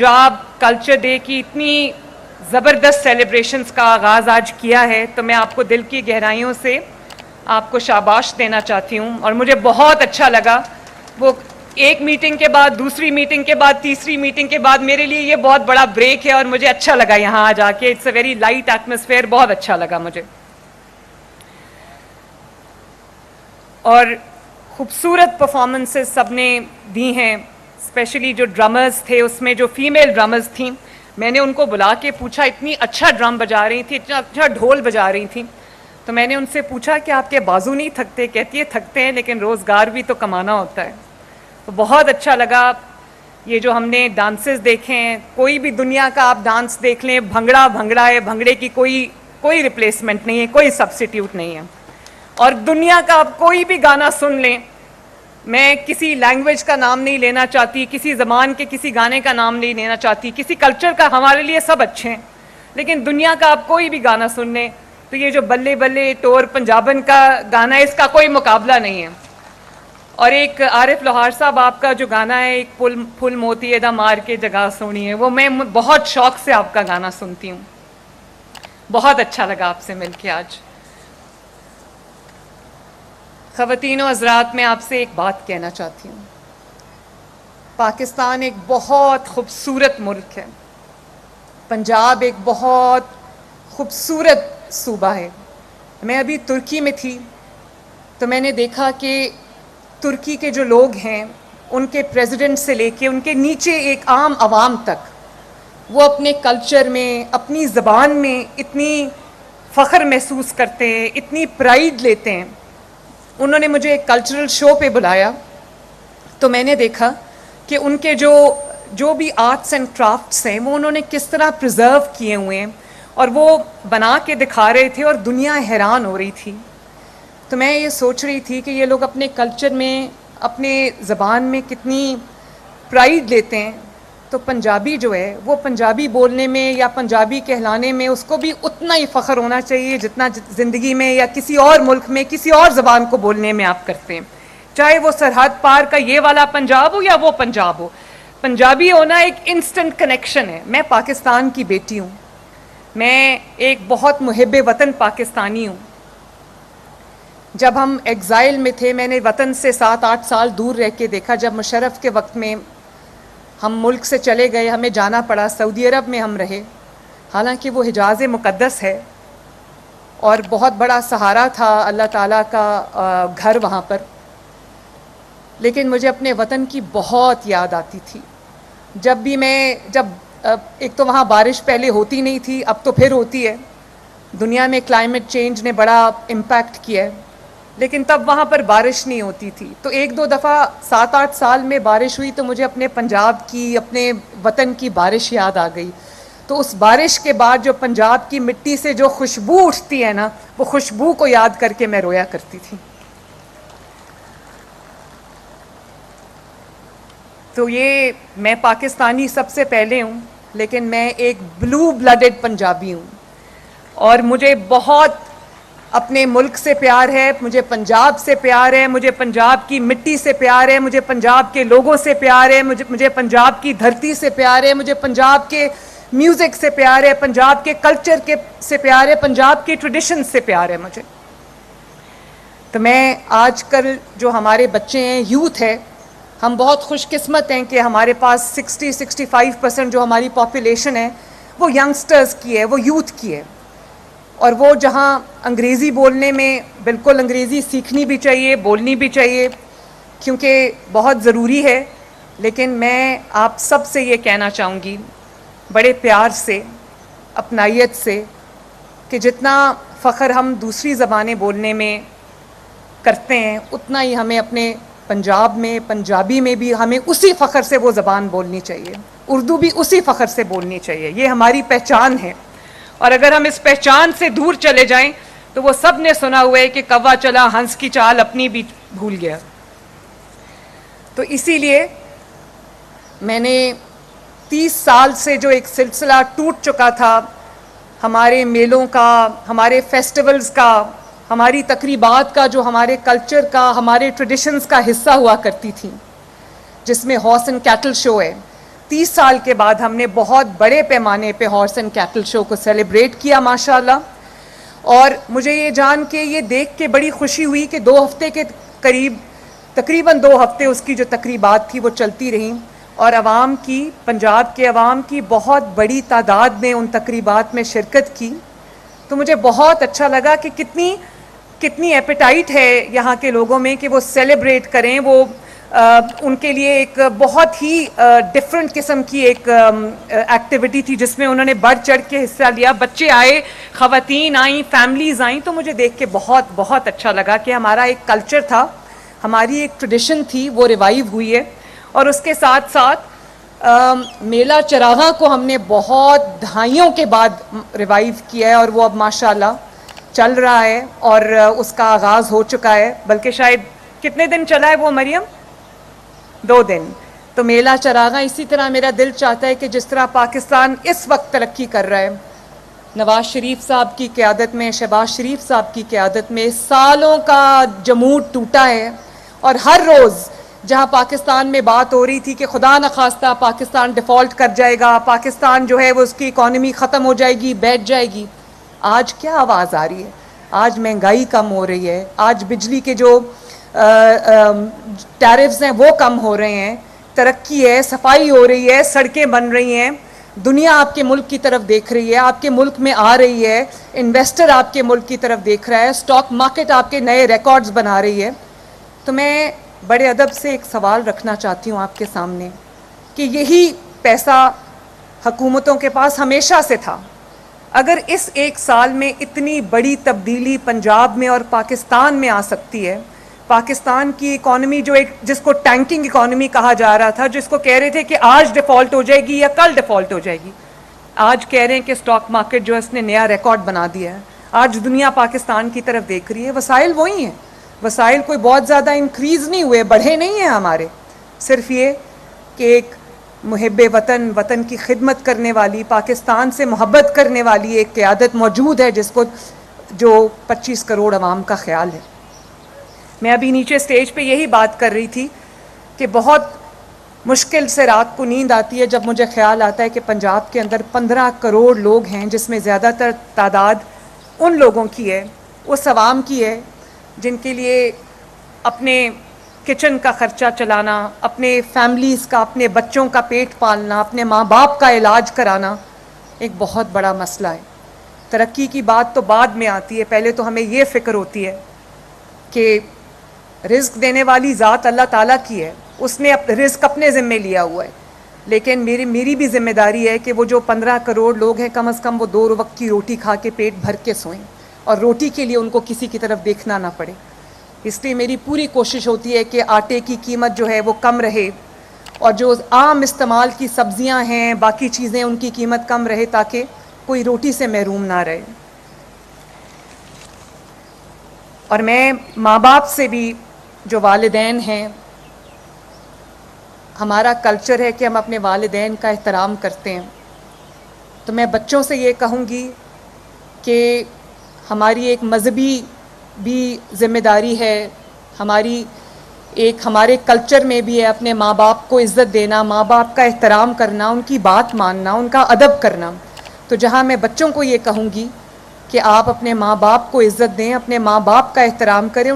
Punjab culture day की इतनी ज़बरदस्त सेलिब्रेशंस का आगाज़ आज किया है, तो मैं आपको दिल की गहराइयों से आपको शाबाश देना चाहती हूँ। और मुझे बहुत अच्छा लगा, वो एक मीटिंग के बाद, दूसरी मीटिंग के बाद, तीसरी मीटिंग के बाद, मेरे लिए ये बहुत बड़ा ब्रेक है और मुझे अच्छा लगा यहाँ आ जाके। It's a very light atmosphere, बहुत अच्छा लगा मुझे। और खूबसूरत परफॉर्मेंसेस सबने दी हैं, स्पेशली जो ड्रमर्स थे, उसमें जो फीमेल ड्रमर्स थीं, मैंने उनको बुला के पूछा, इतनी अच्छा ड्रम बजा रही थी, इतना अच्छा ढोल बजा रही थी, तो मैंने उनसे पूछा कि आपके बाजू नहीं थकते? कहती है थकते हैं, लेकिन रोज़गार भी तो कमाना होता है। तो बहुत अच्छा लगा। ये जो हमने डांसेस देखे हैं, कोई भी दुनिया का आप डांस देख लें, भंगड़ा भंगड़ा है, भंगड़े की कोई रिप्लेसमेंट नहीं है, कोई सब्स्टिट्यूट नहीं है। और दुनिया का आप कोई भी गाना सुन लें, मैं किसी लैंग्वेज का नाम नहीं लेना चाहती, किसी ज़बान के किसी गाने का नाम नहीं लेना चाहती, किसी कल्चर का, हमारे लिए सब अच्छे हैं, लेकिन दुनिया का आप कोई भी गाना सुन लें तो ये जो बल्ले बल्ले टोर पंजाबन का गाना है, इसका कोई मुकाबला नहीं है। और एक आरिफ लोहार साहब आपका जो गाना है, एक फुल मोती एदा मार के जगह सोनी है, वो मैं बहुत शौक से आपका गाना सुनती हूँ। बहुत अच्छा लगा आपसे मिलके आज। ख़वातीन और हज़रात, मैं आपसे एक बात कहना चाहती हूँ। पाकिस्तान एक बहुत खूबसूरत मुल्क है, पंजाब एक बहुत खूबसूरत सूबा है। मैं अभी तुर्की में थी तो मैंने देखा कि तुर्की के जो लोग हैं, उनके प्रेसिडेंट से लेके उनके नीचे एक आम आवाम तक, वो अपने कल्चर में, अपनी ज़बान में इतनी फ़ख्र महसूस करते हैं, इतनी प्राइड लेते हैं। उन्होंने मुझे एक कल्चरल शो पे बुलाया तो मैंने देखा कि उनके जो भी आर्ट्स एंड क्राफ्ट्स हैं, वो उन्होंने किस तरह प्रिजर्व किए हुए हैं और वो बना के दिखा रहे थे और दुनिया हैरान हो रही थी। तो मैं ये सोच रही थी कि ये लोग अपने कल्चर में, अपने ज़बान में कितनी प्राइड लेते हैं, तो पंजाबी जो है वो पंजाबी बोलने में या पंजाबी कहलाने में उसको भी उतना ही फ़ख्र होना चाहिए जितना ज़िंदगी में या किसी और मुल्क में किसी और ज़बान को बोलने में आप करते हैं, चाहे वो सरहद पार का ये वाला पंजाब हो या वो पंजाब हो। पंजाबी होना एक इंस्टेंट कनेक्शन है। मैं पाकिस्तान की बेटी हूँ, मैं एक बहुत मुहिब्बे वतन पाकिस्तानी हूँ। जब हम एग्ज़ाइल में थे, मैंने वतन से 7-8 साल दूर रह के देखा। जब मुशर्रफ के वक्त में हम मुल्क से चले गए, हमें जाना पड़ा, सऊदी अरब में हम रहे, हालांकि वो हिजाज़ मुक़द्दस है और बहुत बड़ा सहारा था अल्लाह ताला का घर वहाँ पर, लेकिन मुझे अपने वतन की बहुत याद आती थी। जब एक तो वहाँ बारिश पहले होती नहीं थी, अब तो फिर होती है। दुनिया में क्लाइमेट चेंज ने बड़ा इम्पैक्ट किया है, लेकिन तब वहाँ पर बारिश नहीं होती थी। तो 1-2 दफ़ा 7-8 साल में बारिश हुई तो मुझे अपने पंजाब की, अपने वतन की बारिश याद आ गई। तो उस बारिश के बाद जो पंजाब की मिट्टी से जो खुशबू उठती है ना, वो खुशबू को याद करके मैं रोया करती थी। तो ये मैं पाकिस्तानी सबसे पहले हूँ, लेकिन मैं एक ब्लू ब्लडेड पंजाबी हूँ और मुझे बहुत अपने मुल्क से प्यार है, मुझे पंजाब से प्यार है, मुझे पंजाब की मिट्टी से प्यार है, मुझे पंजाब के लोगों से प्यार है, मुझे पंजाब की धरती से प्यार है, मुझे पंजाब के म्यूज़िक से प्यार है, पंजाब के कल्चर से प्यार है, पंजाब के ट्रेडिशन से प्यार है मुझे। तो मैं आजकल जो हमारे बच्चे हैं, यूथ है, हम बहुत खुशकिस्मत हैं कि हमारे पास 60-65% जो हमारी पॉपुलेशन है वो यंगस्टर्स की है, वो यूथ की है। और वो जहाँ अंग्रेज़ी बोलने में, बिल्कुल अंग्रेज़ी सीखनी भी चाहिए, बोलनी भी चाहिए, क्योंकि बहुत ज़रूरी है। लेकिन मैं आप सब से ये कहना चाहूँगी बड़े प्यार से, अपनाइयत से, कि जितना फ़ख्र हम दूसरी ज़बानें बोलने में करते हैं, उतना ही हमें अपने पंजाब में, पंजाबी में भी हमें उसी फ़ख्र से वो ज़बान बोलनी चाहिए। उर्दू भी उसी फ़ख्र से बोलनी चाहिए। ये हमारी पहचान है। और अगर हम इस पहचान से दूर चले जाएं तो वो सब ने सुना हुआ है कि कौवा चला हंस की चाल अपनी भी भूल गया। तो इसीलिए मैंने 30 साल से जो एक सिलसिला टूट चुका था, हमारे मेलों का, हमारे फेस्टिवल्स का, हमारी तकरीबात का, जो हमारे कल्चर का, हमारे ट्रेडिशंस का हिस्सा हुआ करती थी, जिसमें हॉर्स एंड कैटल शो है, 30 سال کے بعد ہم نے بہت بڑے پیمانے پہ ہارس اینڈ کیٹل شو کو سیلیبریٹ کیا ماشاءاللہ. اور مجھے یہ جان کے یہ دیکھ کے بڑی خوشی ہوئی کہ 2 ہفتے کے قریب تقریباً 2 ہفتے اس کی جو تقریبات تھی وہ چلتی رہیں اور عوام کی پنجاب کے عوام کی بہت بڑی تعداد نے ان تقریبات میں شرکت کی. تو مجھے بہت اچھا لگا کہ کتنی ایپیٹائٹ ہے یہاں کے لوگوں میں کہ وہ سیلیبریٹ کریں. وہ ان کے لیے ایک بہت ہی ڈفرینٹ قسم کی ایک ایکٹیویٹی تھی جس میں انہوں نے بڑھ چڑھ کے حصہ لیا. بچے آئے, خواتین آئیں, فیملیز آئیں. تو مجھے دیکھ کے بہت بہت اچھا لگا کہ ہمارا ایک کلچر تھا, ہماری ایک ٹریڈیشن تھی, وہ ریوائیو ہوئی ہے. اور اس کے ساتھ ساتھ میلہ چراغاں کو ہم نے بہت دہائیوں کے بعد ریوائیو کیا ہے اور وہ اب ماشاءاللہ چل رہا ہے اور اس کا آغاز ہو چکا ہے. بلکہ شاید کتنے دن چلا ہے وہ مریم؟ 2 دن. تو میلہ چراغاں اسی طرح میرا دل چاہتا ہے کہ جس طرح پاکستان اس وقت ترقی کر رہا ہے, نواز شریف صاحب کی قیادت میں, شہباز شریف صاحب کی قیادت میں سالوں کا جمود ٹوٹا ہے. اور ہر روز جہاں پاکستان میں بات ہو رہی تھی کہ خدا نخواستہ پاکستان ڈیفالٹ کر جائے گا, پاکستان جو ہے وہ اس کی اکانومی ختم ہو جائے گی, بیٹھ جائے گی, آج کیا آواز آ رہی ہے؟ آج مہنگائی کم ہو رہی ہے, آج بجلی کے جو ٹیرفز ہیں وہ کم ہو رہے ہیں, ترقی ہے, صفائی ہو رہی ہے, سڑکیں بن رہی ہیں, دنیا آپ کے ملک کی طرف دیکھ رہی ہے, آپ کے ملک میں آ رہی ہے, انویسٹر آپ کے ملک کی طرف دیکھ رہا ہے, سٹاک مارکیٹ آپ کے نئے ریکارڈز بنا رہی ہے. تو میں بڑے ادب سے ایک سوال رکھنا چاہتی ہوں آپ کے سامنے کہ یہی پیسہ حکومتوں کے پاس ہمیشہ سے تھا. اگر اس 1 سال میں اتنی بڑی تبدیلی پنجاب میں اور پاکستان میں آ سکتی ہے, پاکستان کی اکانومی جو ایک جس کو ٹینکنگ اکانومی کہا جا رہا تھا, جس کو کہہ رہے تھے کہ آج ڈیفالٹ ہو جائے گی یا کل ڈیفالٹ ہو جائے گی, آج کہہ رہے ہیں کہ سٹاک مارکیٹ جو ہے اس نے نیا ریکارڈ بنا دیا ہے. آج دنیا پاکستان کی طرف دیکھ رہی ہے. وسائل وہی ہیں, وسائل کوئی بہت زیادہ انکریز نہیں ہوئے, بڑھے نہیں ہیں ہمارے. صرف یہ کہ ایک محب وطن, وطن کی خدمت کرنے والی, پاکستان سے محبت کرنے والی ایک قیادت موجود ہے جس کو جو 25 کروڑ عوام کا خیال ہے. میں ابھی نیچے سٹیج پہ یہی بات کر رہی تھی کہ بہت مشکل سے رات کو نیند آتی ہے جب مجھے خیال آتا ہے کہ پنجاب کے اندر 15 کروڑ لوگ ہیں, جس میں زیادہ تر تعداد ان لوگوں کی ہے, اس عوام کی ہے جن کے لیے اپنے کچن کا خرچہ چلانا, اپنے فیملیز کا, اپنے بچوں کا پیٹ پالنا, اپنے ماں باپ کا علاج کرانا ایک بہت بڑا مسئلہ ہے. ترقی کی بات تو بعد میں آتی ہے, پہلے تو ہمیں یہ فکر ہوتی ہے کہ رزق دینے والی ذات اللہ تعالیٰ کی ہے, اس نے رزق اپنے ذمے لیا ہوا ہے. لیکن میری بھی ذمہ داری ہے کہ وہ جو 15 کروڑ لوگ ہیں کم از کم وہ 2 وقت کی روٹی کھا کے پیٹ بھر کے سوئیں, اور روٹی کے لیے ان کو کسی کی طرف دیکھنا نہ پڑے. اس لیے میری پوری کوشش ہوتی ہے کہ آٹے کی قیمت جو ہے وہ کم رہے, اور جو عام استعمال کی سبزیاں ہیں, باقی چیزیں, ان کی قیمت کم رہے تاکہ کوئی روٹی سے محروم نہ رہے. اور میں ماں باپ سے بھی, جو والدین ہیں, ہمارا کلچر ہے کہ ہم اپنے والدین کا احترام کرتے ہیں, تو میں بچوں سے یہ کہوں گی کہ ہماری ایک مذہبی بھی ذمہ داری ہے, ہمارے کلچر میں بھی ہے اپنے ماں باپ کو عزت دینا, ماں باپ کا احترام کرنا, ان کی بات ماننا, ان کا ادب کرنا. تو جہاں میں بچوں کو یہ کہوں گی کہ آپ اپنے ماں باپ کو عزت دیں, اپنے ماں باپ کا احترام کریں,